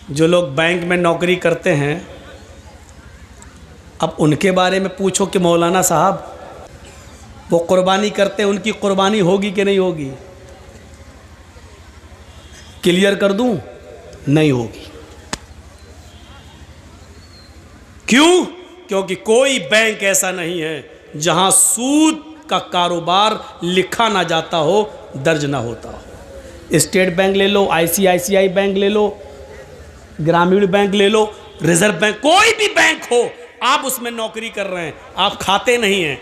جو لوگ بینک میں نوکری کرتے ہیں، اب ان کے بارے میں پوچھو کہ مولانا صاحب وہ قربانی کرتے ہیں، ان کی قربانی ہوگی کہ نہیں ہوگی؟ کلیئر کر دوں، نہیں ہوگی۔ کیوں؟ کیونکہ کوئی بینک ایسا نہیں ہے جہاں سود کا کاروبار لکھا نہ جاتا ہو، درج نہ ہوتا ہو۔ اسٹیٹ بینک لے لو، ICICI بینک لے لو، گرامین بینک لے لو، ریزرو بینک، کوئی بھی بینک ہو، آپ اس میں نوکری کر رہے ہیں، آپ کھاتے نہیں ہیں،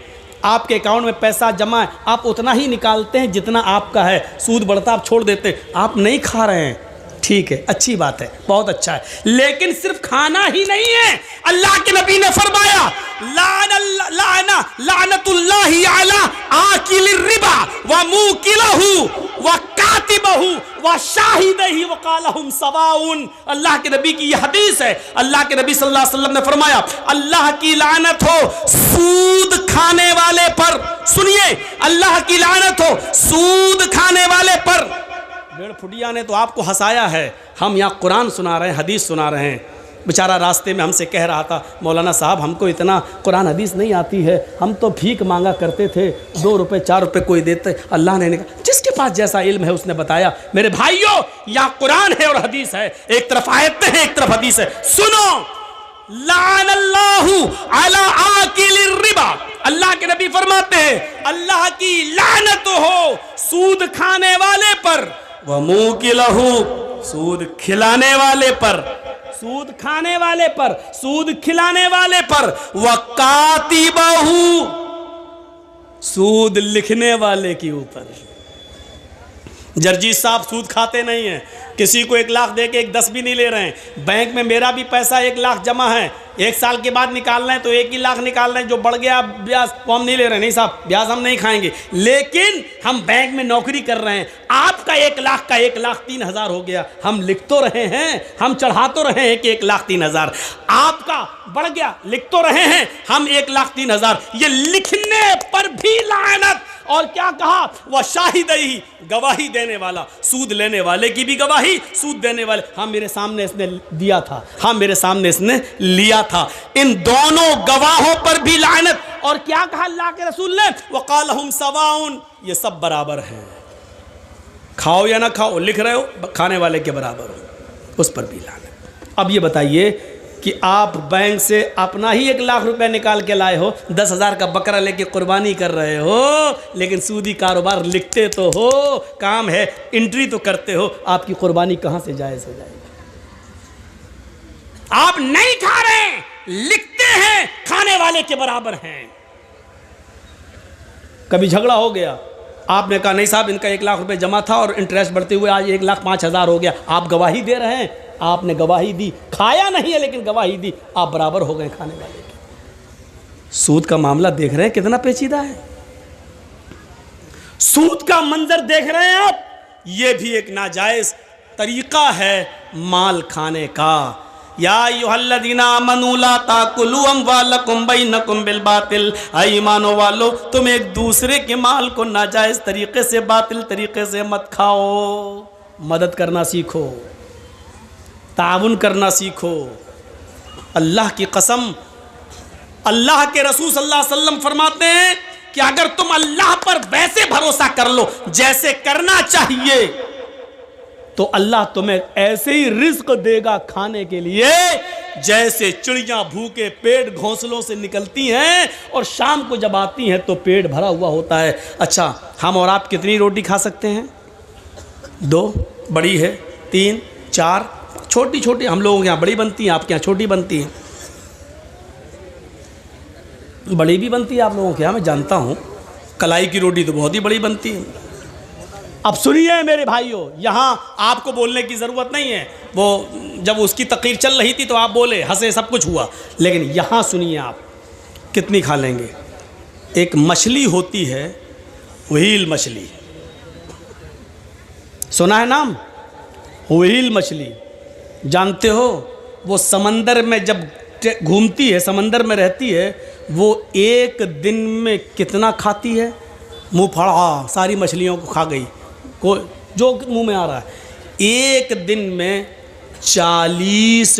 آپ کے اکاؤنٹ میں پیسہ جمع ہے، آپ اتنا ہی نکالتے ہیں جتنا آپ کا ہے، سود بڑھتا آپ چھوڑ دیتے ہیں، آپ نہیں کھا رہے ہیں، ٹھیک ہے، اچھی بات ہے، بہت اچھا ہے، لیکن صرف کھانا ہی نہیں ہے۔ اللہ کے نبی نے فرمایا لعنت اللہ علی آکل الربا وموکلہ وکاتبہ وشاہدہ وقالہم سواء۔ اللہ کے نبی کی یہ حدیث ہے۔ اللہ کے نبی صلی اللہ علیہ وسلم نے فرمایا اللہ کی لعنت ہو سود کھانے والے پر، سنیے، اللہ کی لعنت ہو سود کھانے والے پر۔ بیڑ پھٹیا نے تو آپ کو ہنسایا ہے، ہم یہاں قرآن سنا رہے ہیں، حدیث سنا رہے ہیں۔ بیچارہ راستے میں ہم سے کہہ رہا تھا مولانا صاحب ہم کو اتنا قرآن حدیث نہیں آتی ہے، ہم تو بھیک مانگا کرتے تھے، 2 روپے 4 روپے کوئی دیتے۔ اللہ نے کہا جس کے پاس جیسا علم ہے اس نے بتایا۔ میرے بھائیوں، یہاں قرآن ہے اور حدیث ہے، ایک طرف آیتیں ہیں ایک طرف حدیث ہے۔ سنو، لعن اللہ علی آکل الربا، اللہ کے نبی فرماتے ہیں اللہ کی لعنت ہو سود کھانے والے پر، وَمُوكِلَهُ سود کھلانے والے پر، سود کھانے والے پر، سود کھلانے والے پر، وَكَاتِبَهُ سود لکھنے والے کے اوپر۔ جرجیت صاحب سود کھاتے نہیں ہیں، کسی کو 1 لاکھ دے کے 10 بھی نہیں لے رہے ہیں۔ بینک میں میرا بھی پیسہ 1 لاکھ جمع ہے، 1 سال کے بعد نکالنا ہے تو 1 ہی لاکھ نکالنا ہے، جو بڑھ گیا بیاز وہ ہم نہیں لے رہے ہیں، نہیں صاحب بیاز ہم نہیں کھائیں گے، لیکن ہم بینک میں نوکری کر رہے ہیں۔ آپ کا 1 لاکھ کا 1,03,000 ہو گیا، ہم لکھ تو رہے ہیں، ہم چڑھا تو رہے ہیں کہ 1,03,000، آپ کا بڑھ گیا، لکھ تو رہے ہیں ہم 1,03,000۔ یہ لکھنے پر بھی لعنت۔ اور کیا کہا؟ وہ شاہدہی گواہی دینے والا، سود لینے والے کی بھی گواہی، سود دینے والے، ہاں میرے سامنے اس نے دیا تھا، ہاں میرے سامنے اس نے لیا تھا، ان دونوں گواہوں پر بھی لعنت۔ اور کیا کہا اللہ کے رسول نے؟ وقالہم سواء، یہ سب برابر ہیں، کھاؤ یا نہ کھاؤ، لکھ رہے ہو کھانے والے کے برابر ہو، اس پر بھی لعنت۔ اب یہ بتائیے کہ آپ بینک سے اپنا ہی 1 لاکھ روپے نکال کے لائے ہو، 10,000 کا بکرا لے کے قربانی کر رہے ہو، لیکن سودی کاروبار لکھتے تو ہو، کام ہے انٹری تو کرتے ہو، آپ کی قربانی کہاں سے جائز ہو جائے گی؟ آپ نہیں کھا رہے ہیں، لکھتے ہیں، کھانے والے کے برابر ہیں۔ کبھی جھگڑا ہو گیا، آپ نے کہا نہیں صاحب ان کا 1 لاکھ روپے جمع تھا اور انٹریسٹ بڑھتے ہوئے آج 1,05,000 ہو گیا، آپ گواہی دے رہے ہیں، آپ نے گواہی دی، کھایا نہیں ہے لیکن گواہی دی، آپ برابر ہو گئے کھانے والے کے۔ سود کا معاملہ دیکھ رہے ہیں کتنا پیچیدہ ہے، سود کا منظر دیکھ رہے ہیں آپ، یہ بھی ایک ناجائز طریقہ ہے مال کھانے کا۔ یا ایھا الذین آمنوا لا تاکلوا اموالکم بینکم بالباطل، اے ایمانو والو تم ایک دوسرے کے مال کو ناجائز طریقے سے، باطل طریقے سے مت کھاؤ، مدد کرنا سیکھو، تعاون کرنا سیکھو۔ اللہ کی قسم، اللہ کے رسول صلی اللہ علیہ وسلم فرماتے ہیں کہ اگر تم اللہ پر ویسے بھروسہ کر لو جیسے کرنا چاہیے تو اللہ تمہیں ایسے ہی رزق دے گا کھانے کے لیے جیسے چڑیاں بھوکے پیٹ گھونسلوں سے نکلتی ہیں اور شام کو جب آتی ہیں تو پیٹ بھرا ہوا ہوتا ہے۔ اچھا ہم اور آپ کتنی روٹی کھا سکتے ہیں؟ 2 بڑی ہے، 3 4 چھوٹی چھوٹی، ہم لوگوں کے یہاں بڑی بنتی ہیں، آپ کے یہاں چھوٹی بنتی ہیں، بڑی بھی بنتی ہے آپ لوگوں کے یہاں، میں جانتا ہوں، کلائی کی روٹی تو بہت ہی بڑی بنتی ہے۔ اب سنیے میرے بھائیوں، یہاں آپ کو بولنے کی ضرورت نہیں ہے، وہ جب اس کی تقریر چل رہی تھی تو آپ بولے، ہنسے، سب کچھ ہوا، لیکن یہاں سنیے آپ کتنی کھا لیں گے۔ ایک مچھلی ہوتی ہے، وہیل مچھلی، سنا ہے نام؟ وہیل مچھلی، جانتے ہو وہ سمندر میں جب گھومتی ہے، سمندر میں رہتی ہے، وہ 1 دن میں کتنا کھاتی ہے؟ منہ پھڑا ساری مچھلیوں کو کھا گئی، جو منہ میں آ رہا ہے، 1 دن میں 40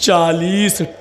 40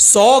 100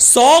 100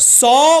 100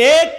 1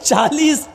40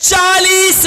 40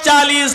40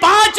5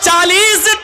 40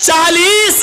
40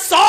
100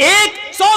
100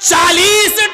40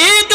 1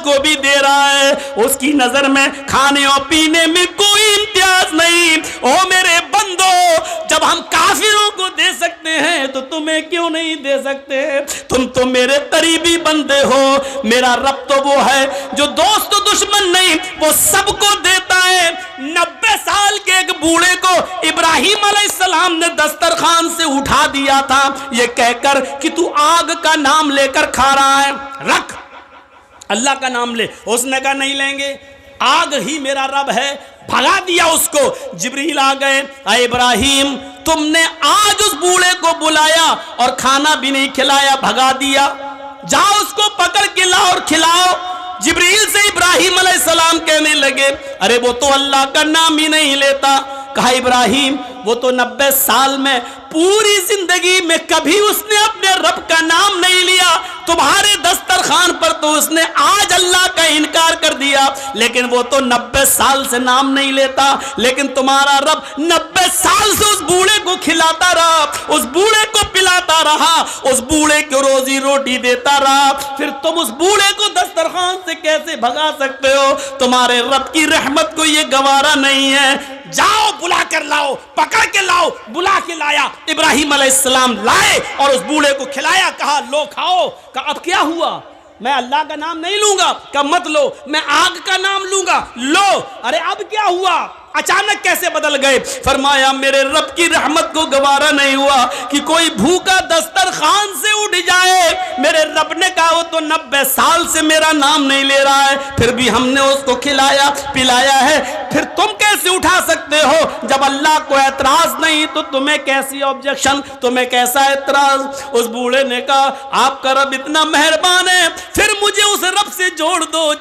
اس کو بھی دے رہا ہے. اس کی نظر میں کھانے اور پینے میں کوئی امتیاز نہیں. او میرے بندو, جب ہم کافروں کو دے سکتے ہیں تو تمہیں کیوں نہیں دے سکتے؟ تم تو میرے قریبی بندے ہو. میرا رب تو وہ ہے جو دوست و دشمن نہیں, وہ سب کو دیتا ہے. 90 سال کے ایک بوڑھے کو ابراہیم علیہ السلام نے دسترخوان سے اٹھا دیا تھا یہ کہہ کر کہ تو آگ کا نام لے کر کھا رہا ہے, رکھ اللہ کا نام لے. اس نے کہا نہیں لیں گے, آگ ہی میرا رب ہے. بھگا دیا اس کو. جبریل آ گئے, اے ابراہیم تم نے آج اس بوڑھے کو بلایا اور کھانا بھی نہیں کھلایا, بھگا دیا, جاؤ اس کو پکڑ کے لاؤ اور کھلاؤ. جبریل سے ابراہیم علیہ السلام کہنے لگے ارے وہ تو اللہ کا نام ہی نہیں لیتا. کہا ابراہیم وہ تو 90 سال میں پوری زندگی میں کبھی اس نے اپنے رب کا نام نہیں لیا. تمہارے دسترخوان پر تو اس نے آج اللہ کا انکار کر دیا, لیکن وہ تو 90 سال سے نام نہیں لیتا. لیکن تمہارا رب 90 سال سے اس بوڑھے کو کھلاتا رہا, اس بوڑھے کو پلاتا رہا, اس بوڑھے کو روزی روٹی دیتا رہا. پھر تم اس بوڑھے کو دسترخوان سے کیسے بھگا سکتے ہو؟ تمہارے رب کی رحمت کو یہ گوارا نہیں ہے. جاؤ بلا کر لاؤ, پکڑ کے لاؤ. بلا کے لایا, ابراہیم علیہ السلام لائے اور اس بوڑھے کو کھلایا. کہا لو کھاؤ. کہا اب کیا ہوا؟ میں اللہ کا نام نہیں لوں گا. کہا مت لو, میں آگ کا نام لوں گا. لو. ارے اب کیا ہوا؟ اچانک کیسے بدل گئے؟ فرمایا میرے رب کی رحمت کو گوارا نہیں ہوا کہ کوئی بھوکا دسترخوان سے اٹھ جائے. میرے رب نے کہا وہ تو 90 سال سے میرا نام نہیں لے رہا ہے, پھر بھی ہم نے اس کو کھلایا پلایا ہے. پھر تم کیسے اٹھا سکتے ہو؟ جب اللہ کو اعتراض نہیں تو تمہیں کیسی آبجیکشن, تمہیں کیسا اعتراض؟ اس بوڑھے نے کہا آپ کا رب اتنا مہربان ہے, پھر مجھے اس رب سے جوڑ دو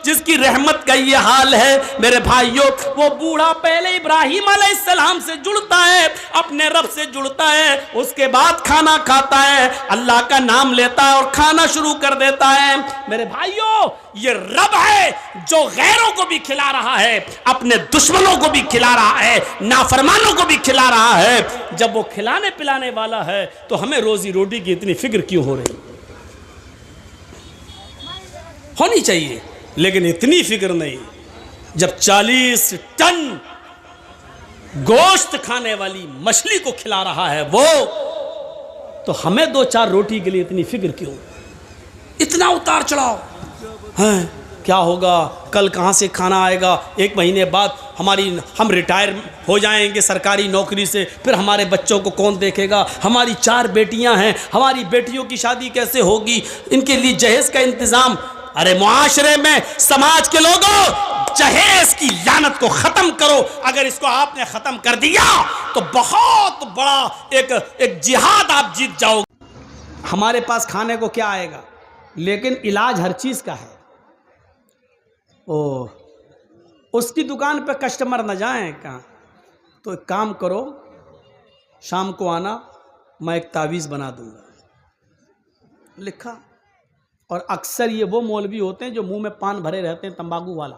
جس کی رحمت کا یہ حال ہے. میرے بھائیوں, وہ بوڑھا پہلے ابراہیم علیہ السلام سے جڑتا ہے, اپنے رب سے جڑتا ہے, اس کے بعد کھانا کھاتا ہے, اللہ کا نام لیتا ہے اور کھانا شروع کر دیتا ہے. میرے بھائیوں, یہ رب ہے جو غیروں کو بھی کھلا رہا ہے, اپنے دشمنوں کو بھی کھلا رہا ہے, نافرمانوں کو بھی کھلا رہا ہے. جب وہ کھلانے پلانے والا ہے تو ہمیں روزی روٹی کی اتنی فکر کیوں ہو رہی؟ ہونی چاہیے, لیکن اتنی فکر نہیں. جب 40 ٹن گوشت کھانے والی مچھلی کو کھلا رہا ہے وہ, تو ہمیں 2-4 روٹی کے لیے اتنی فکر کیوں؟ اتنا اتار چڑھاؤ ہیں, کیا ہوگا, کل کہاں سے کھانا آئے گا, 1 مہینے بعد ہم ریٹائر ہو جائیں گے سرکاری نوکری سے, پھر ہمارے بچوں کو کون دیکھے گا؟ ہماری 4 بیٹیاں ہیں, ہماری بیٹیوں کی شادی کیسے ہوگی؟ ان کے لیے جہیز کا انتظام. ارے معاشرے میں سماج کے لوگوں, جہیز کی لعنت کو ختم کرو. اگر اس کو آپ نے ختم کر دیا تو بہت بڑا ایک جہاد آپ جیت جاؤ گے. ہمارے پاس کھانے کو کیا آئے گا, لیکن علاج ہر چیز کا ہے. اس کی دکان پہ کسٹمر نہ جائیں کہاں, تو ایک کام کرو, شام کو آنا, میں ایک تعویذ بنا دوں گا. لکھا. اور اکثر یہ وہ مولوی ہوتے ہیں جو منہ میں پان بھرے رہتے ہیں, تمباکو والا,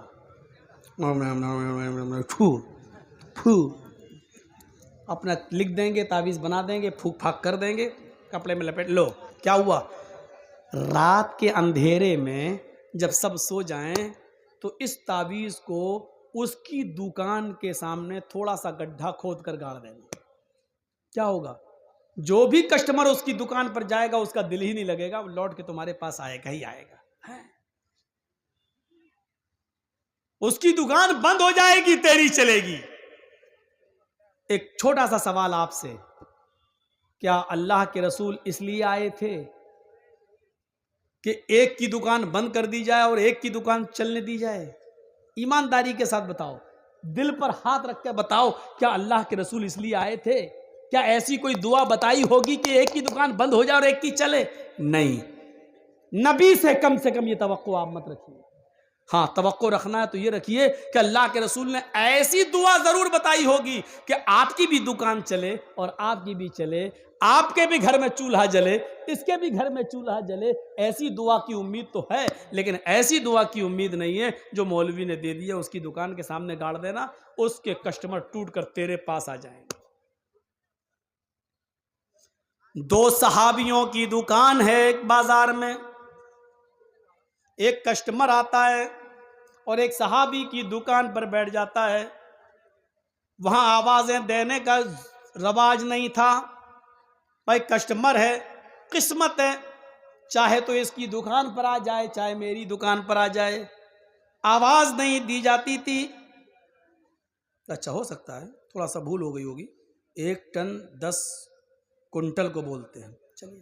اپنا لکھ دیں گے, تعویذ بنا دیں گے, پھوک پھاک کر دیں گے, کپڑے میں لپیٹ لو. کیا ہوا؟ رات کے اندھیرے میں جب سب سو جائیں تو اس تعویذ کو اس کی دکان کے سامنے تھوڑا سا گڈھا کھود کر گاڑ دیں گے. کیا ہوگا؟ جو بھی کسٹمر اس کی دکان پر جائے گا اس کا دل ہی نہیں لگے گا, وہ لوٹ کے تمہارے پاس آئے گا ہی آئے گا. اس کی دکان بند ہو جائے گی, تیری چلے گی. ایک چھوٹا سا سوال آپ سے, کیا اللہ کے رسول اس لیے آئے تھے کہ ایک کی دکان بند کر دی جائے اور ایک کی دکان چلنے دی جائے؟ ایمانداری کے ساتھ بتاؤ, دل پر ہاتھ رکھ کے بتاؤ, کیا اللہ کے رسول اس لیے آئے تھے؟ کیا ایسی کوئی دعا بتائی ہوگی کہ ایک کی دکان بند ہو جائے اور ایک کی چلے؟ نہیں. نبی سے کم یہ توقع آپ مت رکھیے. ہاں, توقع رکھنا ہے تو یہ رکھیے کہ اللہ کے رسول نے ایسی دعا ضرور بتائی ہوگی کہ آپ کی بھی دکان چلے اور آپ کی بھی چلے, آپ کے بھی گھر میں چولہا جلے, اس کے بھی گھر میں چولہا جلے. ایسی دعا کی امید تو ہے, لیکن ایسی دعا کی امید نہیں ہے جو مولوی نے دے دی ہے اس کی دکان کے سامنے گاڑ دینا, اس کے کسٹمر ٹوٹ کر تیرے پاس آ جائیں گے. 2 صحابیوں کی دکان ہے ایک بازار میں, ایک کسٹمر آتا ہے اور ایک صحابی کی دکان پر بیٹھ جاتا ہے. وہاں آوازیں دینے کا رواج نہیں تھا. بھائی کسٹمر ہے, قسمت ہے, چاہے تو اس کی دکان پر آ جائے چاہے میری دکان پر آ جائے. آواز نہیں دی جاتی تھی. اچھا ہو سکتا ہے تھوڑا سا بھول ہو گئی ہوگی. 1 ٹن 10 کنٹل کو بولتے ہیں. چلیے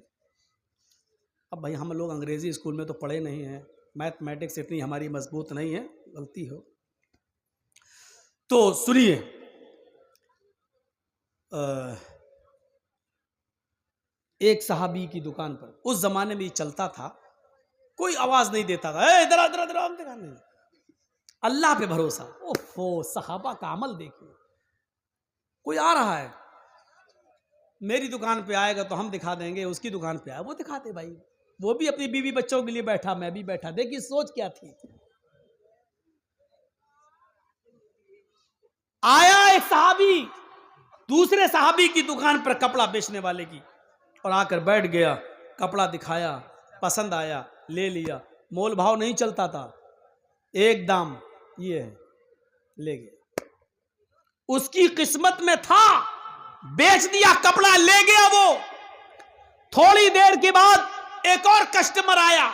اب بھائی ہم لوگ انگریزی اسکول میں تو پڑھے نہیں ہیں, میتھمیٹکس اتنی ہماری مضبوط نہیں ہے, غلطی ہو تو سنیے. ایک صحابی کی دکان پر, اس زمانے میں یہ چلتا تھا, کوئی آواز نہیں دیتا تھا, ادھر ادھر ادھر نہیں, اللہ پہ بھروسہ. اوفو صحابہ کا عمل دیکھو. کوئی آ رہا ہے میری دکان پہ آئے گا تو ہم دکھا دیں گے, اس کی دکان پہ آئے وہ دکھاتے. بھائی وہ بھی اپنی بیوی بچوں کے لیے بیٹھا, میں بھی بیٹھا. دیکھیے سوچ کیا تھی. آیا ایک صحابی دوسرے صحابی کی دکان پر کپڑا بیچنے والے کی, اور آ کر بیٹھ گیا. کپڑا دکھایا, پسند آیا, لے لیا. مول بھاؤ نہیں چلتا تھا, ایک دام یہ ہے, لے گیا. اس کی قسمت میں تھا, بیچ دیا کپڑا, لے گیا وہ. تھوڑی دیر کے بعد ایک اور کسٹمر آیا.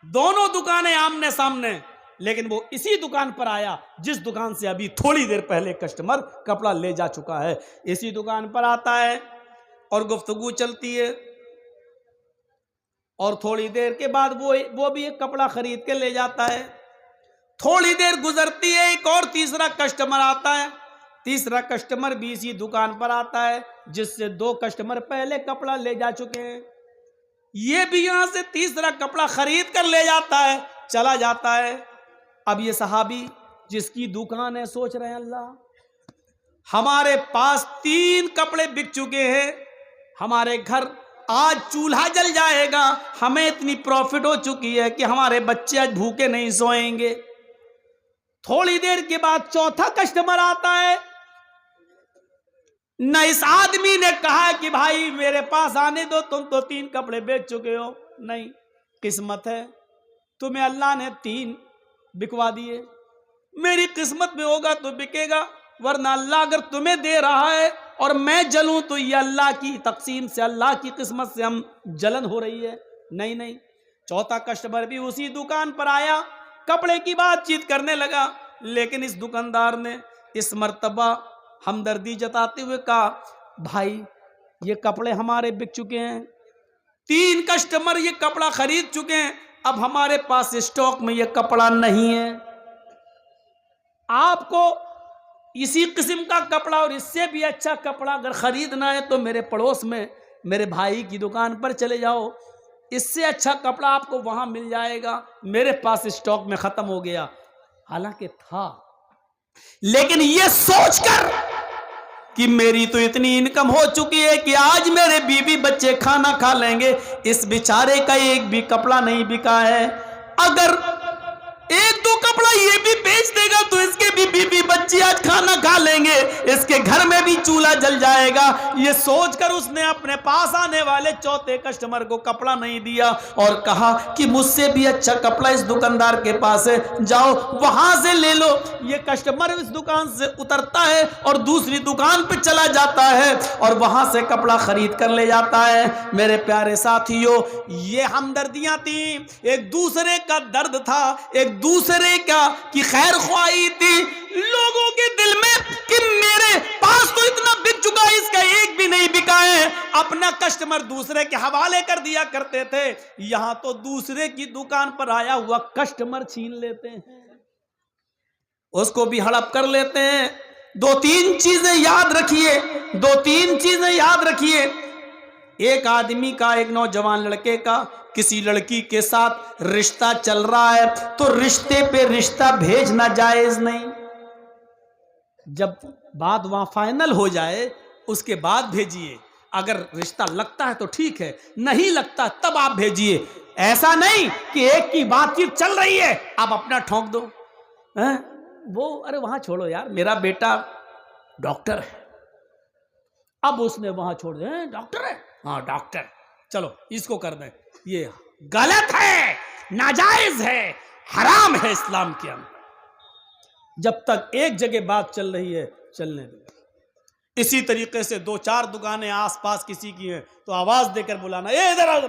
دونوں دکانیں آمنے سامنے, لیکن وہ اسی دکان پر آیا جس دکان سے ابھی تھوڑی دیر پہلے کسٹمر کپڑا لے جا چکا ہے. اسی دکان پر آتا ہے اور گفتگو چلتی ہے, اور تھوڑی دیر کے بعد وہ بھی ایک کپڑا خرید کے لے جاتا ہے. تھوڑی دیر گزرتی ہے, ایک اور تیسرا کسٹمر آتا ہے. تیسرا کسٹمر بھی اسی دکان پر آتا ہے جس سے 2 کسٹمر پہلے کپڑا لے جا چکے ہیں. یہ بھی یہاں سے تیسرا کپڑا خرید کر لے جاتا ہے, چلا جاتا ہے. اب یہ صحابی جس کی دکان ہے سوچ رہے ہیں, اللہ ہمارے پاس 3 کپڑے بک چکے ہیں, ہمارے گھر آج چولہا جل جائے گا, ہمیں اتنی پروفٹ ہو چکی ہے کہ ہمارے بچے آج بھوکے نہیں سوئیں گے. تھوڑی دیر کے بعد چوتھا کسٹمر آتا ہے. نہ اس آدمی نے کہا کہ بھائی میرے پاس آنے دو, تم تو 3 کپڑے بیچ چکے ہو. نہیں, قسمت ہے, تمہیں اللہ نے 3 بکوا دیے. میری قسمت میں ہوگا تو بکے گا, ورنہ اللہ اگر تمہیں دے رہا ہے اور میں جلوں تو یہ اللہ کی تقسیم سے, اللہ کی قسمت سے ہم جلن ہو رہی ہے. نہیں. چوتھا کسٹمر بھی اسی دکان پر آیا, کپڑے کی بات چیت کرنے لگا, لیکن اس دکاندار نے اس مرتبہ ہمدردی جتاتے ہوئے کہا, بھائی یہ کپڑے ہمارے بک چکے ہیں, 3 کسٹمر یہ کپڑا خرید چکے ہیں, اب ہمارے پاس اسٹاک میں یہ کپڑا نہیں ہے. آپ کو اسی قسم کا کپڑا اور اس سے بھی اچھا کپڑا اگر خریدنا ہے تو میرے پڑوس میں میرے بھائی کی دکان پر چلے جاؤ, اس سے اچھا کپڑا آپ کو وہاں مل جائے گا, میرے پاس اسٹاک میں ختم ہو گیا. حالانکہ تھا, لیکن یہ سوچ کر کہ میری تو اتنی انکم ہو چکی ہے کہ آج میرے بیوی بچے کھانا کھا لیں گے, اس بیچارے کا ایک بھی کپڑا نہیں بکا ہے. اگر 1-2 کپڑا یہ بھی بیچ دے گا تو اس کے بھی بیوی بچے آج کھانا کھا لیں گے, اس کے گھر میں بھی چولہا جل جائے گا. یہ سوچ کر اس نے اپنے پاس آنے والے چوتھے کسٹمر کو کپڑا نہیں دیا اور کہا کہ مجھ سے بھی اچھا کپڑا اس دکاندار کے پاس ہے, جاؤ وہاں سے لے لو. یہ کسٹمر اس دکان سے اترتا ہے اور دوسری دکان پہ چلا جاتا ہے اور وہاں سے کپڑا خرید کر لے جاتا ہے. میرے پیارے ساتھیوں, یہ ہمدردیاں تھیں, ایک دوسرے کا درد تھا, ایک دوسرے کا کی خیر خواہی تھی لوگوں کے دل میں کہ میرے پاس تو اتنا بک چکا ہے, اس کا ایک بھی نہیں بکا ہے. اپنا کسٹمر دوسرے کے حوالے کر دیا کرتے تھے, یہاں تو دوسرے کی دکان پر آیا ہوا کسٹمر چھین لیتے ہیں, اس کو بھی ہڑپ کر لیتے ہیں. 2-3 چیزیں یاد رکھیے, 2-3 چیزیں یاد رکھیے. ایک آدمی کا, ایک نوجوان لڑکے کا کسی لڑکی کے ساتھ رشتہ چل رہا ہے تو رشتے پہ رشتہ بھیجنا جائز نہیں. جب بات وہاں فائنل ہو جائے اس کے بعد بھیجیے. اگر رشتہ لگتا ہے تو ٹھیک ہے, نہیں لگتا تب آپ بھیجیے. ایسا نہیں کہ ایک کی بات چیت چل رہی ہے آپ اپنا ٹھونک دو, وہ ارے وہاں چھوڑو یار, میرا بیٹا ڈاکٹر ہے, اب اس نے وہاں چھوڑ دیا, ڈاکٹر ہے, ہاں ڈاکٹر, چلو اس کو کر دیں. یہ غلط ہے. ناجائز ہے، حرام ہے اسلام کے اندر۔ جب تک ایک جگہ بات چل رہی ہے چلنے دو۔ اسی طریقے سے دو چار دکانیں آس پاس کسی کی ہیں تو آواز دے کر بلانا، اے ادھر آ،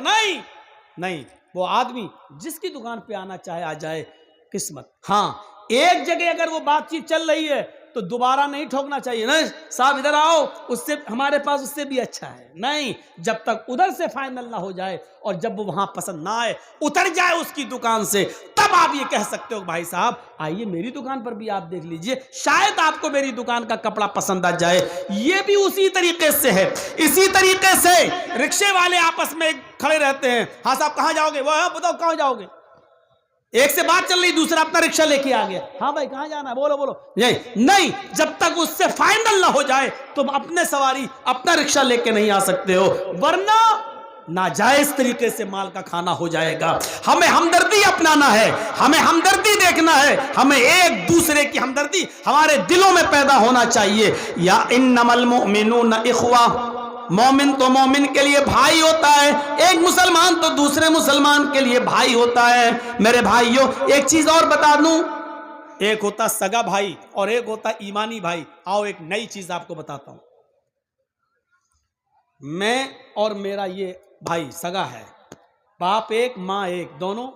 نہیں، وہ آدمی جس کی دکان پہ آنا چاہے آ جائے، قسمت۔ ہاں ایک جگہ اگر وہ بات چیت چل رہی ہے تو دوبارہ نہیں ٹھوکنا چاہیے، نہیں صاحب ادھر آؤ، اس سے ہمارے پاس اس سے بھی اچھا ہے، نہیں، جب تک ادھر سے فائنل نہ ہو جائے اور جب وہ وہاں پسند نہ آئے، اتر جائے اس کی دکان سے، تب آپ یہ کہہ سکتے ہو بھائی صاحب آئیے میری دکان پر بھی آپ دیکھ لیجئے، شاید آپ کو میری دکان کا کپڑا پسند آ جائے۔ یہ بھی اسی طریقے سے ہے۔ اسی طریقے سے رکشے والے آپس میں کھڑے رہتے ہیں، ہاں صاحب کہاں جاؤ گے، وہ بتاؤ کہاں جاؤ گے، ایک سے بات چل رہی دوسرا اپنا رکشہ لے کے آ گیا، ہاں بھائی کہاں جانا ہے، بولو، نہیں، جب تک اس سے فائنل نہ ہو جائے تم اپنے سواری اپنا رکشہ لے کے نہیں آ سکتے ہو، ورنہ ناجائز طریقے سے مال کا کھانا ہو جائے گا۔ ہمیں ہمدردی اپنانا ہے، ہمیں ہمدردی دیکھنا ہے، ہمیں ایک دوسرے کی ہمدردی ہمارے دلوں میں پیدا ہونا چاہیے۔ یا انما المؤمنون اخوہ، مومن تو مومن کے لیے بھائی ہوتا ہے، ایک مسلمان تو دوسرے مسلمان کے لیے بھائی ہوتا ہے۔ میرے بھائیوں ایک چیز اور بتا دوں، ایک ہوتا سگا بھائی اور ایک ہوتا ایمانی بھائی۔ آؤ ایک نئی چیز آپ کو بتاتا ہوں، میں اور میرا یہ بھائی سگا ہے، باپ ایک ماں ایک، دونوں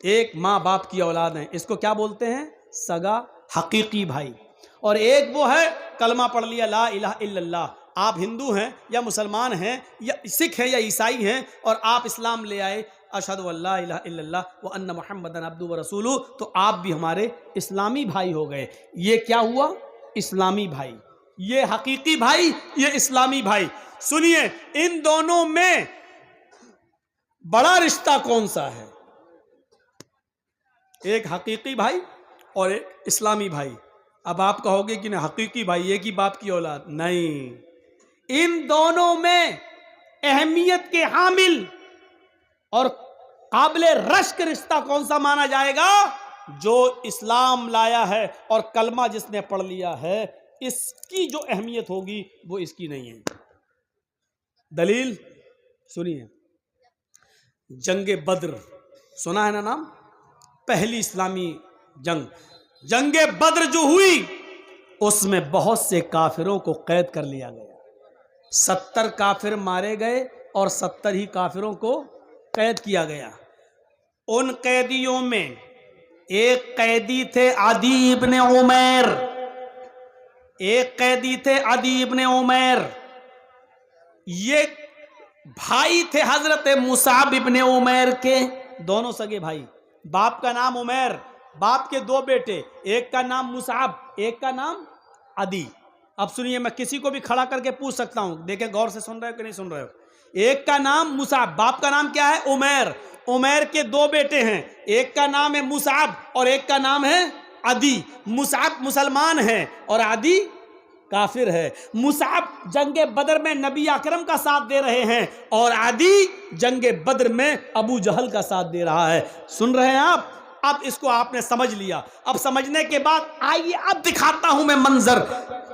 ایک ماں باپ کی اولاد ہیں، اس کو کیا بولتے ہیں؟ سگا حقیقی بھائی۔ اور ایک وہ ہے کلمہ پڑھ لیا لا الہ الا اللہ، آپ ہندو ہیں یا مسلمان ہیں یا سکھ ہیں یا عیسائی ہیں اور آپ اسلام لے آئے اشہد ان لا الہ الا اللہ وان محمدً عبدہ ورسولہ، تو آپ بھی ہمارے اسلامی بھائی ہو گئے۔ یہ کیا ہوا؟ اسلامی بھائی، یہ حقیقی بھائی، یہ اسلامی بھائی۔ سنیے ان دونوں میں بڑا رشتہ کون سا ہے؟ ایک حقیقی بھائی اور ایک اسلامی بھائی۔ اب آپ کہو گے کہ نہیں حقیقی بھائی ایک ہی باپ کی اولاد، نہیں، ان دونوں میں اہمیت کے حامل اور قابل رشک رشتہ کون سا مانا جائے گا؟ جو اسلام لایا ہے اور کلمہ جس نے پڑھ لیا ہے، اس کی جو اہمیت ہوگی وہ اس کی نہیں ہے۔ دلیل سنیے، جنگ بدر سنا ہے نا نام؟ پہلی اسلامی جنگ بدر جو ہوئی اس میں بہت سے کافروں کو قید کر لیا گیا، 70 کافر مارے گئے اور 70 ہی کافروں کو قید کیا گیا۔ ان قیدیوں میں ایک قیدی تھے عدی ابن عمیر، ایک قیدی تھے عدی ابن عمیر، یہ بھائی تھے حضرت مصعب ابن عمیر کے، دونوں سگے بھائی، باپ کا نام عمیر، باپ کے دو بیٹے، ایک کا نام مصعب ایک کا نام عدی۔ اب سنیے میں کسی کو بھی کھڑا کر کے پوچھ سکتا ہوں، دیکھیں غور سے سن رہے ہو کہ نہیں سن رہے ہو۔ ایک کا نام مصعب، باپ کا نام کیا ہے؟ عمیر، عمیر کے دو بیٹے ہیں، ایک کا نام ہے مصعب اور ایک کا نام ہے عدی۔ مصعب مسلمان ہے اور عدی کافر ہے۔ مصعب جنگ بدر میں نبی اکرم کا ساتھ دے رہے ہیں اور عدی جنگ بدر میں ابو جہل کا ساتھ دے رہا ہے۔ سن رہے ہیں آپ؟ اب اس کو آپ نے سمجھ لیا، اب سمجھنے کے بعد آئیے اب دکھاتا ہوں میں منظر۔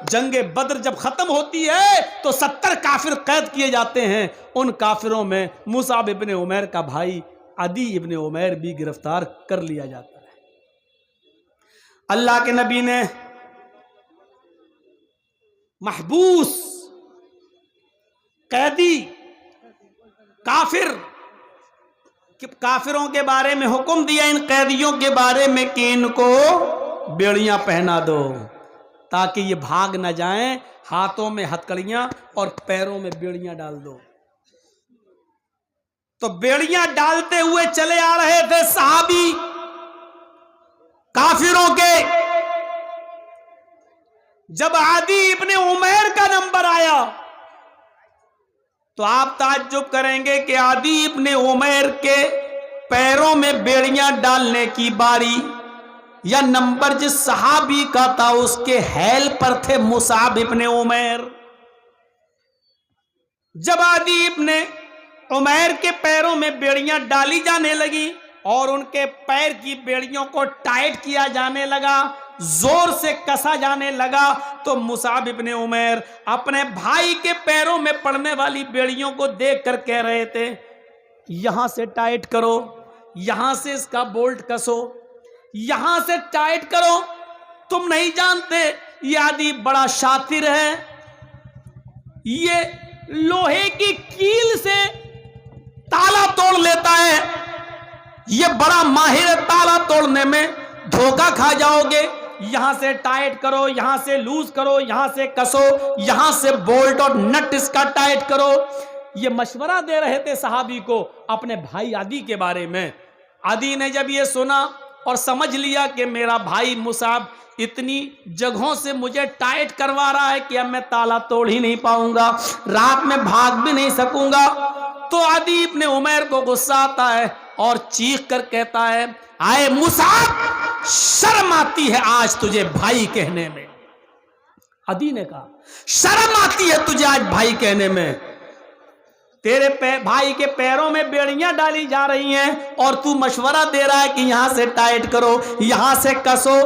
جنگ بدر جب ختم ہوتی ہے تو 70 کافر قید کیے جاتے ہیں، ان کافروں میں مصعب ابن عمیر کا بھائی عدی ابن عمیر بھی گرفتار کر لیا جاتا ہے۔ اللہ کے نبی نے محبوس قیدی کافروں کے بارے میں حکم دیا، ان قیدیوں کے بارے میں کہ ان کو بیڑیاں پہنا دو تاکہ یہ بھاگ نہ جائیں، ہاتھوں میں ہتکڑیاں اور پیروں میں بیڑیاں ڈال دو۔ تو بیڑیاں ڈالتے ہوئے چلے آ رہے تھے صحابی کافروں کے، جب عدی ابن عمیر کا نمبر آیا تو آپ تعجب کریں گے کہ عدی ابن عمیر کے پیروں میں بیڑیاں ڈالنے کی باری یا نمبر جس صحابی کا تھا اس کے حیل پر تھے مصعب ابن عمیر۔ جب عدی ابن عمیر کے پیروں میں بیڑیاں ڈالی جانے لگی اور ان کے پیر کی بیڑیوں کو ٹائٹ کیا جانے لگا، زور سے کسا جانے لگا، تو مصعب ابن عمیر اپنے بھائی کے پیروں میں پڑنے والی بیڑیوں کو دیکھ کر کہہ رہے تھے یہاں سے ٹائٹ کرو، یہاں سے اس کا بولٹ کسو, یہاں سے ٹائٹ کرو. تم نہیں جانتے یہ عدی بڑا شاطر ہے, یہ لوہے کی کیل سے تالا توڑ لیتا ہے, یہ بڑا ماہر ہے تالا توڑنے میں, دھوکا کھا جاؤ گے. یہاں سے ٹائٹ کرو, یہاں سے لوز کرو, یہاں سے کسو, یہاں سے بولٹ اور نٹ اس کا ٹائٹ کرو. یہ مشورہ دے رہے تھے صحابی کو اپنے بھائی عدی کے بارے میں. عدی نے جب یہ سنا اور سمجھ لیا کہ میرا بھائی مصعب اتنی جگہوں سے مجھے ٹائٹ کروا رہا ہے کہ اب میں تالا توڑ ہی نہیں پاؤں گا, رات میں بھاگ بھی نہیں سکوں گا, تو عدی ابن عمیر کو غصہ آتا ہے اور چیخ کر کہتا ہے, آئے مصعب شرم آتی ہے آج تجھے بھائی کہنے میں. عدی نے کہا شرم آتی ہے تجھے آج بھائی کہنے میں, تیرے بھائی کے پیروں میں بیڑیاں ڈالی جا رہی ہیں اور تو مشورہ دے رہا ہے کہ یہاں سے ٹائٹ کرو, یہاں سے کسو,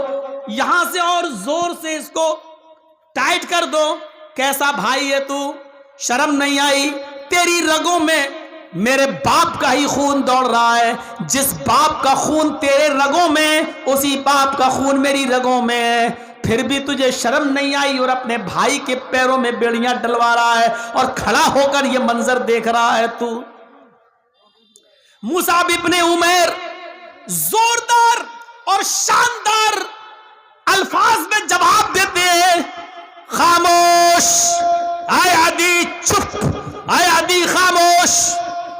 یہاں سے اور زور سے اس کو ٹائٹ کر دو. کیسا بھائی ہے تو, شرم نہیں آئی؟ تیری رگوں میں میرے باپ کا ہی خون دوڑ رہا ہے, جس باپ کا خون تیرے رگوں میں اسی باپ کا خون میری رگوں میں ہے, پھر بھی تجھے شرم نہیں آئی اور اپنے بھائی کے پیروں میں بیڑیاں ڈلوا رہا ہے اور کھڑا ہو کر یہ منظر دیکھ رہا ہے تو. مصعب ابن عمیر زوردار اور شاندار الفاظ میں جواب دیتے ہیں, خاموش, اے عدی چپ, اے عدی خاموش,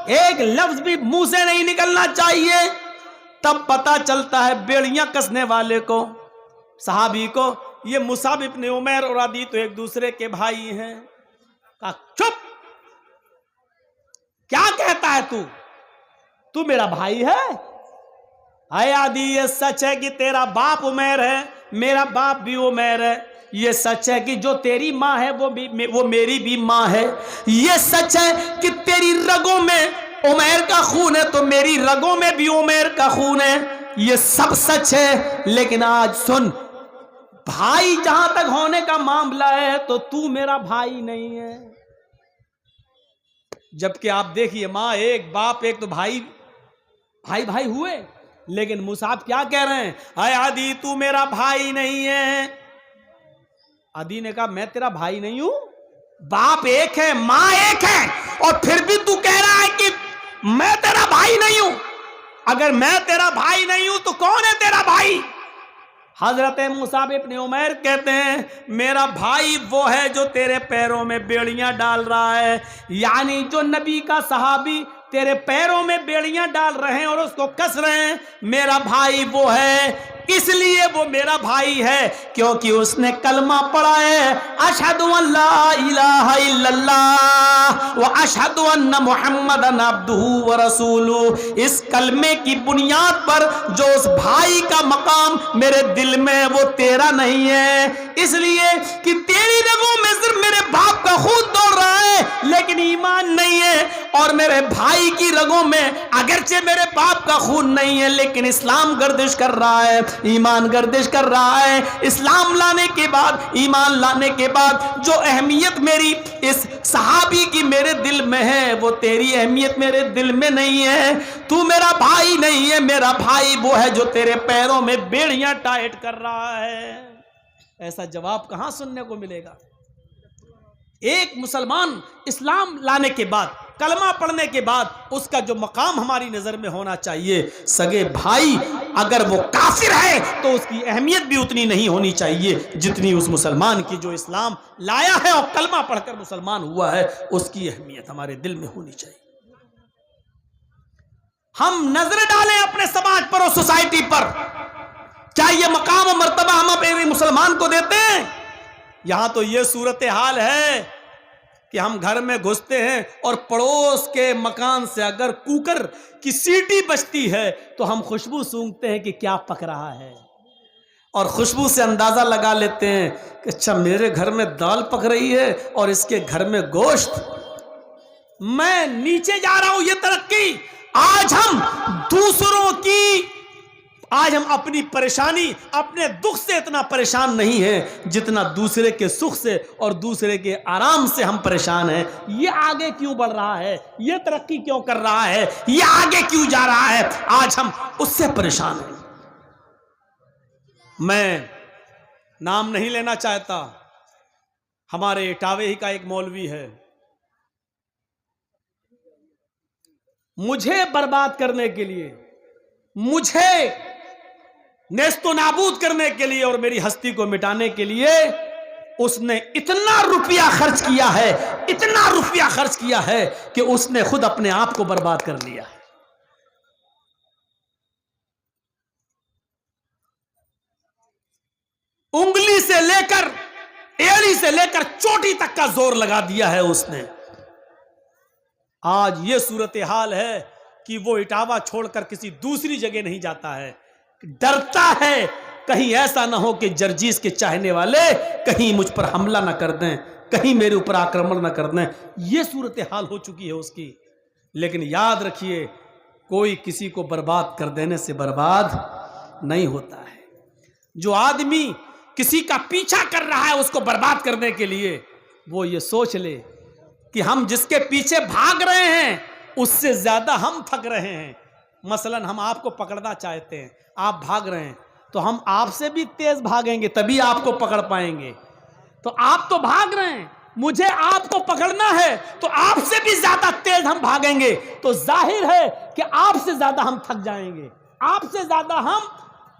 ایک لفظ بھی منہ سے نہیں نکلنا چاہیے. تب پتا چلتا ہے بیڑیاں کسنے والے کو, صحابی کو, یہ مصعب ابن عمیر اور عدی تو ایک دوسرے کے بھائی ہیں. کہا چپ, کیا کہتا ہے تو میرا بھائی ہے؟ اے عدی یہ سچ ہے کہ تیرا باپ عمیر ہے, میرا باپ بھی عمیر ہے. یہ سچ ہے کہ جو تیری ماں ہے وہ میری بھی ماں ہے. یہ سچ ہے کہ تیری رگوں میں عمیر کا خون ہے تو میری رگوں میں بھی عمیر کا خون ہے. یہ سب سچ ہے, لیکن آج سن, بھائی جہاں تک ہونے کا معاملہ ہے تو میرا بھائی نہیں ہے. جبکہ آپ دیکھیے ماں ایک, باپ ایک, تو بھائی ہوئے. لیکن مصعب کیا کہہ رہے ہیں, اے عدی تو میرا بھائی نہیں ہے. عدی نے کہا میں تیرا بھائی نہیں ہوں, باپ ایک ہے, ماں ایک ہے, اور پھر بھی تو کہہ رہا ہے کہ میں تیرا بھائی نہیں ہوں. اگر میں تیرا بھائی نہیں ہوں تو کون ہے تیرا بھائی؟ حضرت مصعب ابن عمیر کہتے ہیں میرا بھائی وہ ہے جو تیرے پیروں میں بیڑیاں ڈال رہا ہے, یعنی جو نبی کا صحابی تیرے پیروں میں بیڑیاں ڈال رہے ہیں اور اس کو کس رہے ہیں, میرا بھائی وہ ہے. اس لیے وہ میرا بھائی ہے کیونکہ اس نے کلمہ پڑھا ہے, اشہد ان لا الہ الا اللہ و اشہد ان محمدن عبدہ و رسولہ. اس کلمے کی بنیاد پر جو اس بھائی کا مقام میرے دل میں وہ تیرا نہیں ہے, اس لیے کہ تیری رگوں میں صرف میرے باپ کا خون دوڑ رہا ہے لیکن ایمان نہیں ہے, اور میرے بھائی کی رگوں میں اگرچہ میرے باپ کا خون نہیں ہے لیکن اسلام گردش کر رہا ہے, ایمان گردش کر رہا ہے. اسلام لانے کے بعد, ایمان لانے کے بعد جو اہمیت میری اس صحابی کی میرے دل میں ہے وہ تیری اہمیت میرے دل میں نہیں ہے. تو میرا بھائی نہیں ہے, میرا بھائی وہ ہے جو تیرے پیروں میں بیڑیاں ٹائٹ کر رہا ہے. ایسا جواب کہاں سننے کو ملے گا؟ ایک مسلمان اسلام لانے کے بعد, کلمہ پڑھنے کے بعد اس کا جو مقام ہماری نظر میں ہونا چاہیے, سگے بھائی اگر وہ کافر ہے تو اس کی اہمیت بھی اتنی نہیں ہونی چاہیے جتنی اس مسلمان کی جو اسلام لایا ہے اور کلمہ پڑھ کر مسلمان ہوا ہے, اس کی اہمیت ہمارے دل میں ہونی چاہیے. ہم نظر ڈالیں اپنے سماج پر اور سوسائٹی پر, کیا یہ مقام و مرتبہ ہم اپنے مسلمان کو دیتے ہیں؟ یہاں تو یہ صورتحال ہے کہ ہم گھر میں گھستے ہیں اور پڑوس کے مکان سے اگر کوکر کی سیٹی بجتی ہے تو ہم خوشبو سونگتے ہیں کہ کیا پک رہا ہے, اور خوشبو سے اندازہ لگا لیتے ہیں کہ اچھا میرے گھر میں دال پک رہی ہے اور اس کے گھر میں گوشت. میں نیچے جا رہا ہوں, یہ ترقی. آج ہم دوسروں کی آج ہم اپنی پریشانی، اپنے دکھ سے اتنا پریشان نہیں ہیں جتنا دوسرے کے سکھ سے اور دوسرے کے آرام سے ہم پریشان ہیں. یہ آگے کیوں بڑھ رہا ہے، یہ ترقی کیوں کر رہا ہے، یہ آگے کیوں جا رہا ہے، آج ہم اس سے پریشان ہیں. میں نام نہیں لینا چاہتا. ہمارے اٹاوے ہی کا ایک مولوی ہے، مجھے برباد کرنے کے لیے، مجھے نیست و نابود کرنے کے لیے اور میری ہستی کو مٹانے کے لیے اس نے اتنا روپیہ خرچ کیا ہے، اتنا روپیہ خرچ کیا ہے کہ اس نے خود اپنے آپ کو برباد کر لیا ہے. انگلی سے لے کر، ایڑی سے لے کر چوٹی تک کا زور لگا دیا ہے اس نے. آج یہ صورتحال ہے کہ وہ اٹاوا چھوڑ کر کسی دوسری جگہ نہیں جاتا ہے، ڈرتا ہے کہیں ایسا نہ ہو کہ جرجیس کے چاہنے والے کہیں مجھ پر حملہ نہ کر دیں، کہیں میرے اوپر آکرمن نہ کر دیں. یہ صورتحال ہو چکی ہے اس کی. لیکن یاد رکھیے، کوئی کسی کو برباد کر دینے سے برباد نہیں ہوتا ہے. جو آدمی کسی کا پیچھا کر رہا ہے اس کو برباد کرنے کے لیے، وہ یہ سوچ لے کہ ہم جس کے پیچھے بھاگ رہے ہیں اس سے زیادہ ہم تھک رہے ہیں. مثلا ہم آپ کو پکڑنا چاہتے ہیں، آپ بھاگ رہے ہیں، تو ہم آپ سے بھی تیز بھاگیں گے تبھی آپ کو پکڑ پائیں گے. تو آپ تو بھاگ رہے ہیں، مجھے آپ کو پکڑنا ہے تو آپ سے بھی زیادہ تیز ہم بھاگیں گے. تو ظاہر ہے کہ آپ سے زیادہ ہم تھک جائیں گے، آپ سے زیادہ ہم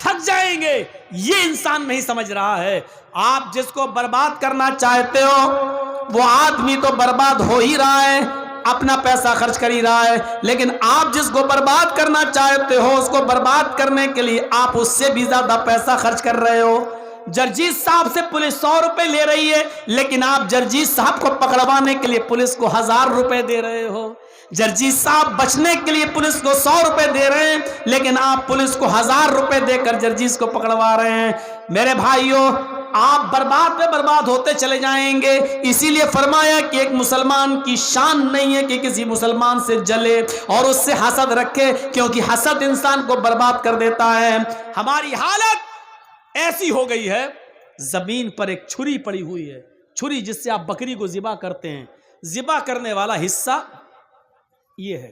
تھک جائیں گے. یہ انسان نہیں سمجھ رہا ہے. آپ جس کو برباد کرنا چاہتے ہو وہ آدمی تو برباد ہو ہی رہا ہے، اپنا پیسہ خرچ کر ہی رہا ہے. لیکن آپ جس کو برباد کرنا چاہتے ہو اس کو برباد کرنے کے لیے آپ اس سے بھی زیادہ پیسہ خرچ کر رہے ہو. جرجیس صاحب سے پولیس 100 روپے لے رہی ہے، لیکن آپ جرجیس صاحب کو پکڑوانے کے لیے پولیس کو 1000 روپے دے رہے ہو. جرجیس صاحب بچنے کے لیے پولیس کو 100 روپے دے رہے ہیں، لیکن آپ پولیس کو 1000 روپے دے کر جرجیس کو پکڑوا رہے ہیں. میرے بھائیوں، آپ برباد پہ برباد ہوتے چلے جائیں گے. اسی لیے فرمایا کہ ایک مسلمان کی شان نہیں ہے کہ کسی مسلمان سے جلے اور اس سے حسد رکھے، کیونکہ حسد انسان کو برباد کر دیتا ہے. ہماری حالت ایسی ہو گئی ہے، زمین پر ایک چھری پڑی ہوئی ہے، چھری جس سے آپ بکری کو ذبح کرتے ہیں. ذبح کرنے والا حصہ یہ ہے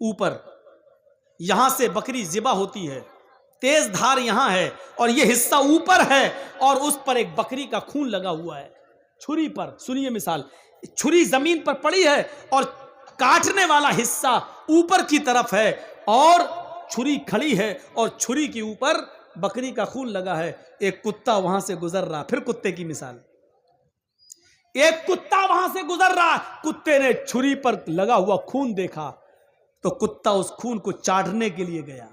اوپر، یہاں سے بکری ذبح ہوتی ہے، تیز دھار یہاں ہے اور یہ حصہ اوپر ہے اور اس پر ایک بکری کا خون لگا ہوا ہے چھری پر. سنیے مثال، چھری زمین پر پڑی ہے اور کاٹنے والا حصہ اوپر کی طرف ہے اور چھری کھڑی ہے اور چھری کے اوپر بکری کا خون لگا ہے. ایک کتا وہاں سے گزر رہا، پھر کتے کی مثال، ایک کتا وہاں سے گزر رہا، کتے نے چھری پر لگا ہوا خون دیکھا تو کتا اس خون کو چاٹنے کے لیے گیا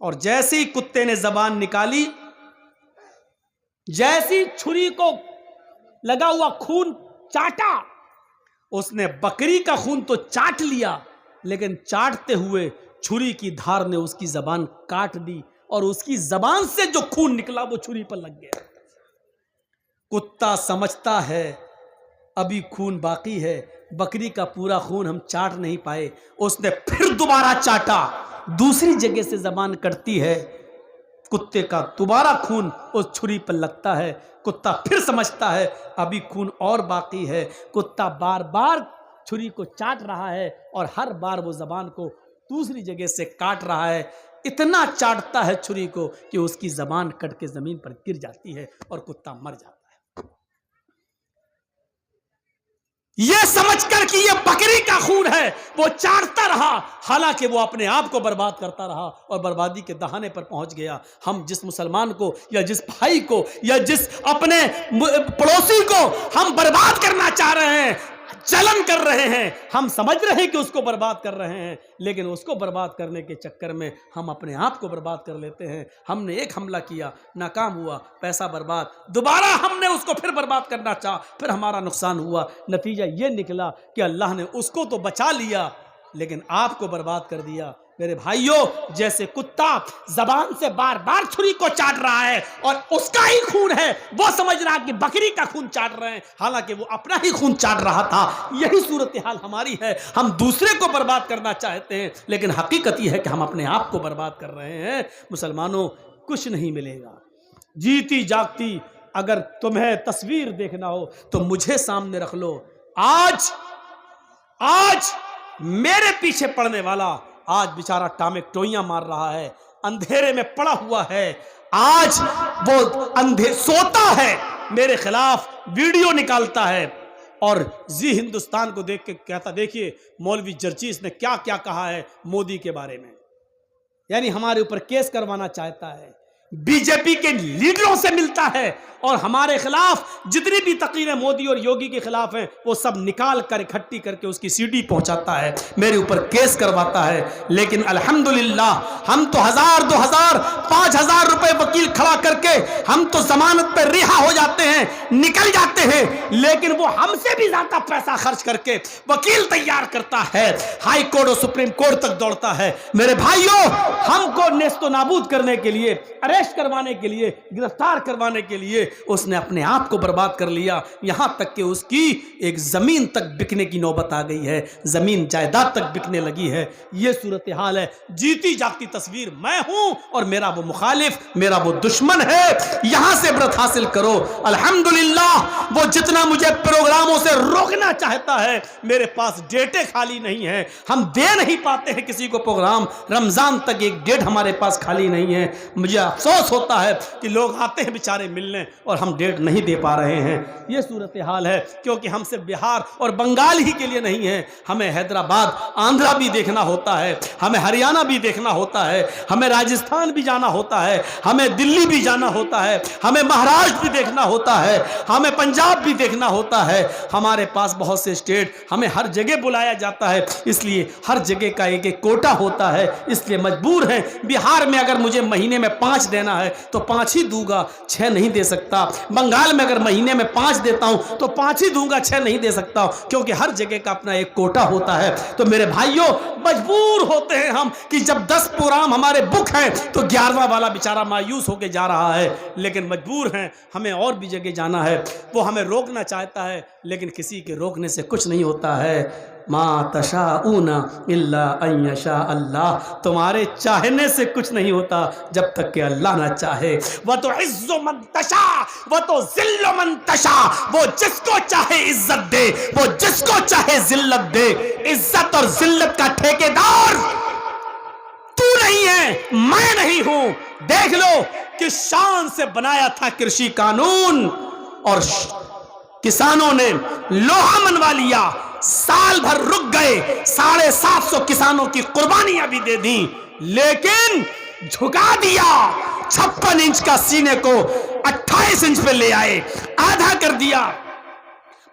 اور جیسے ہی کتے نے زبان نکالی، جیسی چھری کو لگا ہوا خون چاٹا، اس نے بکری کا خون تو چاٹ لیا، لیکن چاٹتے ہوئے چھری کی دھار نے اس کی زبان کاٹ دی اور اس کی زبان سے جو خون نکلا وہ چھری پر لگ گیا. کتا سمجھتا ہے ابھی خون باقی ہے، بکری کا پورا خون ہم چاٹ نہیں پائے. اس نے پھر دوبارہ چاٹا، دوسری جگہ سے زبان کٹتی ہے، کتے کا دوبارہ خون اس چھری پر لگتا ہے. کتا پھر سمجھتا ہے ابھی خون اور باقی ہے. کتا بار بار چھری کو چاٹ رہا ہے اور ہر بار وہ زبان کو دوسری جگہ سے کاٹ رہا ہے. اتنا چاٹتا ہے چھری کو کہ اس کی زبان کٹ کے زمین پر گر جاتی ہے اور کتا مر جاتا ہے. یہ سمجھ کر کہ یہ بکری کا خون ہے وہ چاٹتا رہا، حالانکہ وہ اپنے آپ کو برباد کرتا رہا اور بربادی کے دہانے پر پہنچ گیا. ہم جس مسلمان کو یا جس بھائی کو یا جس اپنے پڑوسی کو ہم برباد کرنا چاہ رہے ہیں، جلن کر رہے ہیں، ہم سمجھ رہے ہیں کہ اس کو برباد کر رہے ہیں، لیکن اس کو برباد کرنے کے چکر میں ہم اپنے آپ کو برباد کر لیتے ہیں. ہم نے ایک حملہ کیا، ناکام ہوا، پیسہ برباد، دوبارہ ہم نے اس کو پھر برباد کرنا چاہا، پھر ہمارا نقصان ہوا. نتیجہ یہ نکلا کہ اللہ نے اس کو تو بچا لیا لیکن آپ کو برباد کر دیا. میرے بھائیوں جیسے کتا زبان سے بار بار چھری کو چاٹ رہا ہے اور اس کا ہی خون ہے، وہ سمجھ رہا کہ بکری کا خون چاٹ رہے ہیں، حالانکہ وہ اپنا ہی خون چاٹ رہا تھا۔ یہی صورتحال ہماری ہے، ہم دوسرے کو برباد کرنا چاہتے ہیں لیکن حقیقت یہ ہے کہ ہم اپنے آپ کو برباد کر رہے ہیں۔ مسلمانوں کچھ نہیں ملے گا، جیتی جاگتی اگر تمہیں تصویر دیکھنا ہو تو مجھے سامنے رکھ لو۔ آج میرے پیچھے پڑنے والا آج بیچارہ ٹامک ٹوئیاں مار رہا ہے، اندھیرے میں پڑا ہوا ہے، آج وہ سوتا ہے، میرے خلاف ویڈیو نکالتا ہے اور زی ہندوستان کو دیکھ کے کہتا دیکھیے مولوی جرجیس نے کیا کیا کہا ہے مودی کے بارے میں، یعنی ہمارے اوپر کیس کروانا چاہتا ہے، بی جے پی کے لیڈروں سے ملتا ہے اور ہمارے خلاف جتنی بھی تقریریں مودی اور یوگی کے خلاف ہیں وہ سب نکال کر اکٹھی کر کے اس کی سی ڈی پہنچاتا ہے، میرے اوپر کیس کرواتا ہے۔ لیکن الحمدللہ ہم تو 1000 2000 5000 روپے وکیل کھڑا کر کے ہم تو ضمانت پہ رہا ہو جاتے ہیں، نکل جاتے ہیں، لیکن وہ ہم سے بھی زیادہ پیسہ خرچ کر کے وکیل تیار کرتا ہے، ہائی کورٹ اور سپریم کورٹ تک دوڑتا ہے۔ میرے بھائیوں ہم کو نیست و نابود کرنے کے لیے، اریسٹ کروانے کے لیے، گرفتار کروانے کے لیے اس نے اپنے آپ کو برباد کر لیا، یہاں تک کہ اس کی ایک زمین تک بکنے کی نوبت آ گئی ہے، زمین جائیداد تک بکنے لگی ہے۔ یہ صورتحال ہے، جیتی جاگتی تصویر میں ہوں اور میرا وہ مخالف، میرا وہ دشمن ہے، یہاں سے عبرت حاصل کرو۔ الحمدللہ وہ جتنا مجھے پروگراموں سے روکنا چاہتا ہے، میرے پاس ڈیٹیں خالی نہیں ہیں، ہم دے نہیں پاتے ہیں کسی کو پروگرام، رمضان تک ایک ڈیٹ ہمارے پاس خالی نہیں ہے۔ مجھے افسوس ہوتا ہے کہ لوگ آتے ہیں بیچارے ملنے اور ہم ڈیٹ نہیں دے پا رہے ہیں۔ یہ صورتحال ہے کیونکہ ہم صرف بہار اور بنگال ہی کے لیے نہیں ہیں، ہمیں حیدرآباد آندھرا بھی دیکھنا ہوتا ہے، ہمیں ہریانہ بھی دیکھنا ہوتا ہے، ہمیں راجستھان بھی جانا ہوتا ہے، ہمیں دلی بھی جانا ہوتا ہے، ہمیں مہاراشٹر بھی دیکھنا ہوتا ہے، ہمیں پنجاب بھی دیکھنا ہوتا ہے۔ ہمارے پاس بہت سے اسٹیٹ، ہمیں ہر جگہ بلایا جاتا ہے، اس لیے ہر جگہ کا ایک ایک کوٹا ہوتا ہے، اس لیے مجبور ہیں۔ بہار میں اگر مجھے مہینے میں 5 دینا ہے تو 5 ہی دوں گا، 6 نہیں دے سکتا۔ بنگال میں اگر مہینے میں 5 دیتا ہوں تو 5 ہی دوں گا، 6 نہیں دے سکتا ہوں، کیونکہ ہر جگہ کا اپنا ایک کوٹا ہوتا ہے۔ تو میرے بھائیوں مجبور ہوتے ہیں ہم کہ جب 10 پروگرام ہمارے بک ہیں تو 11واں والا بیچارہ مایوس ہو کے جا رہا ہے، لیکن مجبور ہیں، ہمیں اور بھی جگہ جانا ہے۔ وہ ہمیں روکنا چاہتا ہے لیکن کسی کے روکنے سے کچھ نہیں ہوتا ہے۔ ما تشاءون الا ان یشاء اللہ، تمہارے چاہنے سے کچھ نہیں ہوتا جب تک کہ اللہ نہ چاہے۔ وَتُعِزُّ مَن تَشَاءُ وَتُذِلُّ مَن تَشَاءُ، وہ جس کو چاہے عزت دے، وہ جس کو چاہے ذلت دے۔ عزت اور ذلت کا ٹھیکیدار تو نہیں ہے، میں نہیں ہوں۔ دیکھ لو کہ شان سے بنایا تھا کرشی قانون اور کسانوں نے لوہا منوا لیا، سال بھر رک گئے، 750 کسانوں کی قربانیاں بھی دے دیں، لیکن جھکا دیا۔ 56 انچ کا سینے کو 28 انچ پہ لے آئے، آدھا کر دیا۔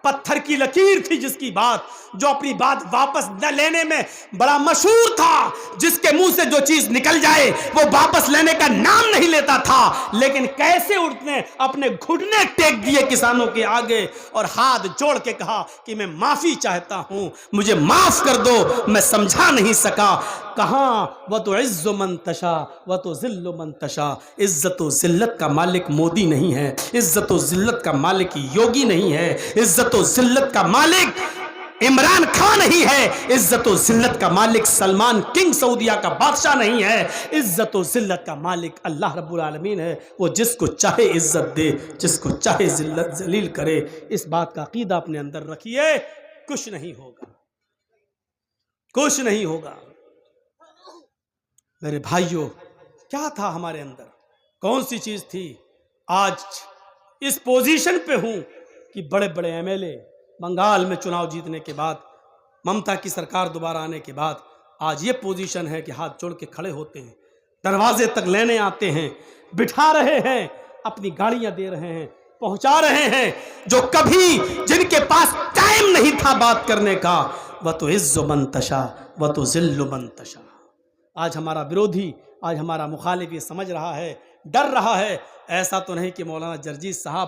پتھر کی لکیر تھی جس کی بات، جو اپنی بات واپس نہ لینے میں بڑا مشہور تھا، جس کے منہ سے جو چیز نکل جائے وہ واپس لینے کا نام نہیں لیتا تھا، لیکن کیسے اٹھنے اپنے گھٹنے ٹیک دیے کسانوں کے آگے اور ہاتھ جوڑ کے کہا کہ میں معافی چاہتا ہوں، مجھے معاف کر دو، میں سمجھا نہیں سکا۔ کہاں وَتُعِزُّ مَن تَشَاءُ وَتُذِلُّ مَن تَشَاءُ، عزت و ذلت کا مالک مودی نہیں ہے، عزت و ذلت کا مالک یوگی نہیں ہے، عزت و ذلت کا مالک عمران خان نہیں ہے، عزت و ذلت کا مالک سلمان کنگ سعودیہ کا بادشاہ نہیں ہے، عزت و ذلت کا مالک اللہ رب العالمین ہے۔ وہ جس کو چاہے عزت دے، جس کو چاہے ذلت ذلیل کرے۔ اس بات کا عقیدہ اپنے اندر رکھیے، کچھ نہیں ہوگا، کچھ نہیں ہوگا۔ میرے بھائیوں کیا تھا ہمارے اندر، کون سی چیز تھی؟ آج اس پوزیشن پہ ہوں کہ بڑے بڑے ایم ایل اے بنگال میں چناؤ جیتنے کے بعد، ممتا کی سرکار دوبارہ آنے کے بعد آج یہ پوزیشن ہے کہ ہاتھ جوڑ کے کھڑے ہوتے ہیں، دروازے تک لینے آتے ہیں، بٹھا رہے ہیں، اپنی گاڑیاں دے رہے ہیں، پہنچا رہے ہیں، جو کبھی جن کے پاس ٹائم نہیں تھا بات کرنے کا۔ وَتُعِزُّ مَن تَشَاءُ وَتُذِلُّ مَن تَشَاءُ۔ آج ہمارا برودھی، آج ہمارا مخالف یہ سمجھ رہا ہے، ڈر رہا ہے، ایسا تو نہیں کہ مولانا جرجیس صاحب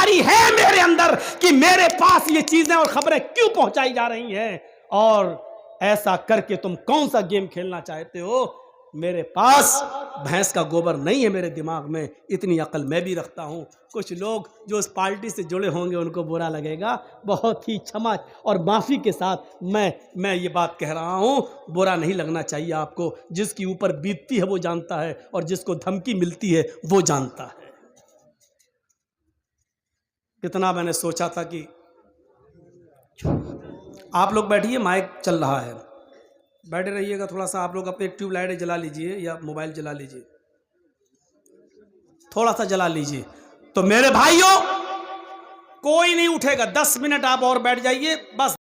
بیداری ہے میرے اندر کہ میرے پاس یہ چیزیں اور خبریں کیوں پہنچائی جا رہی ہیں، اور ایسا کر کے تم کون سا گیم کھیلنا چاہتے ہو؟ میرے پاس بھینس کا گوبر نہیں ہے میرے دماغ میں، اتنی عقل میں بھی رکھتا ہوں۔ کچھ لوگ جو اس پارٹی سے جڑے ہوں گے ان کو برا لگے گا، بہت ہی چھما اور معافی کے ساتھ میں یہ بات کہہ رہا ہوں، برا نہیں لگنا چاہیے آپ کو۔ جس کی اوپر بیتتی ہے وہ جانتا ہے، اور جس کو دھمکی ملتی ہے وہ جانتا ہے۔ کتنا میں نے سوچا تھا کہ آپ لوگ بیٹھیے، مائک چل رہا ہے، بیٹھے رہیے گا، تھوڑا سا آپ لوگ اپنے ٹیوب لائٹیں جلا لیجئے یا موبائل جلا لیجئے، تھوڑا سا جلا لیجئے۔ تو میرے بھائیوں، کوئی نہیں اٹھے گا، 10 منٹ آپ اور بیٹھ جائیے بس۔